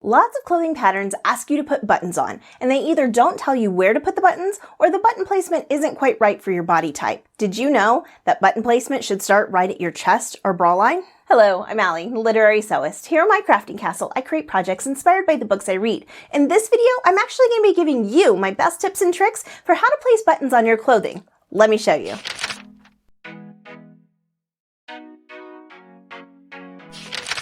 Lots of clothing patterns ask you to put buttons on, and they either don't tell you where to put the buttons, or the button placement isn't quite right for your body type. Did you know that button placement should start right at your chest or bra line? Hello, I'm Allie, Literary Sewist. Here in my crafting castle, I create projects inspired by the books I read. In this video, I'm actually going to be giving you my best tips and tricks for how to place buttons on your clothing. Let me show you.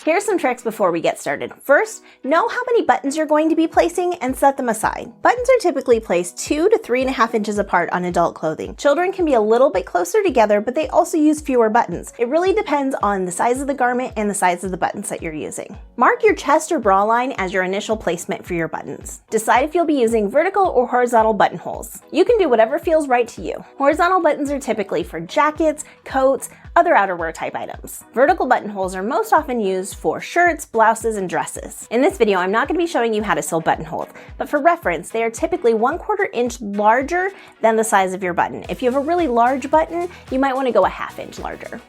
Here's some tricks before we get started. First, know how many buttons you're going to be placing and set them aside. Buttons are typically placed 2 to 3.5 inches apart on adult clothing. Children can be a little bit closer together, but they also use fewer buttons. It really depends on the size of the garment and the size of the buttons that you're using. Mark your chest or bra line as your initial placement for your buttons. Decide if you'll be using vertical or horizontal buttonholes. You can do whatever feels right to you. Horizontal buttons are typically for jackets, coats, other outerwear type items. Vertical buttonholes are most often used for shirts, blouses, and dresses. In this video, I'm not going to be showing you how to sew buttonholes, but for reference, they are typically 1/4 inch larger than the size of your button. If you have a really large button, you might want to go 1/2 inch larger.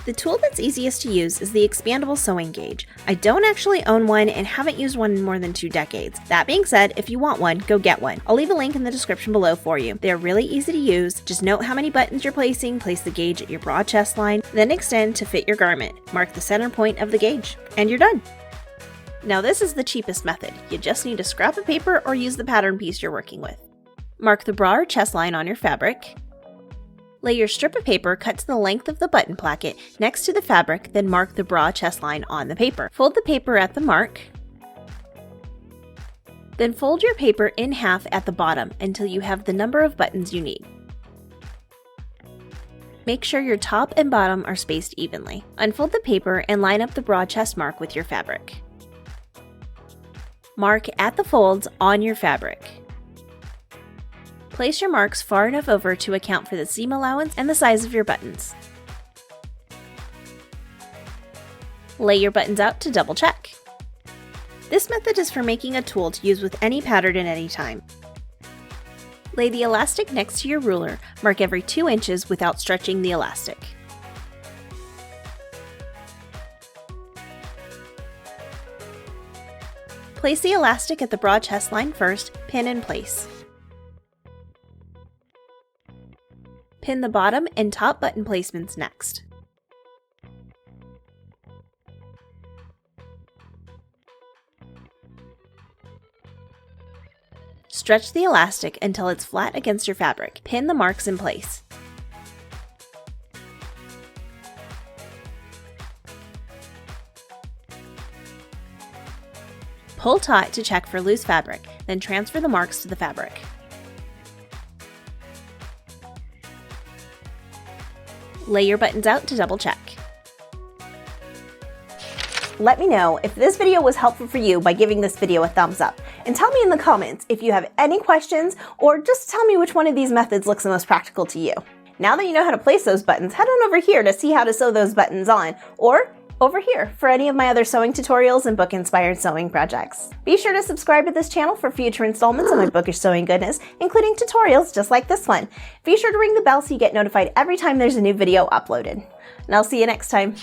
The tool that's easiest to use is the Expandable sewing gauge. I don't actually own one and haven't used one in more than 2 decades. That being said, if you want one, go get one. I'll leave a link in the description below for you. They're really easy to use. Just note how many buttons you're placing, place the gauge at your broad chest line, then extend to fit your garment. Mark the center point of the gauge, and you're done. Now this is the cheapest method. You just need a scrap of paper or use the pattern piece you're working with. Mark the bra or chest line on your fabric. Lay your strip of paper cut to the length of the button placket next to the fabric, then mark the bra chest line on the paper. Fold the paper at the mark, then fold your paper in half at the bottom until you have the number of buttons you need. Make sure your top and bottom are spaced evenly. Unfold the paper and line up the bra chest mark with your fabric. Mark at the folds on your fabric. Place your marks far enough over to account for the seam allowance and the size of your buttons. Lay your buttons out to double check. This method is for making a tool to use with any pattern at any time. Lay the elastic next to your ruler. Mark every 2 inches without stretching the elastic. Place the elastic at the broad chest line first, pin in place. Pin the bottom and top button placements next. Stretch the elastic until it's flat against your fabric. Pin the marks in place. Pull taut to check for loose fabric, then transfer the marks to the fabric. Lay your buttons out to double check. Let me know if this video was helpful for you by giving this video a thumbs up. And tell me in the comments if you have any questions, or just tell me which one of these methods looks the most practical to you. Now that you know how to place those buttons, head on over here to see how to sew those buttons on, or over here for any of my other sewing tutorials and book-inspired sewing projects. Be sure to subscribe to this channel for future installments of my bookish sewing goodness, including tutorials just like this one. Be sure to ring the bell so you get notified every time there's a new video uploaded. And I'll see you next time.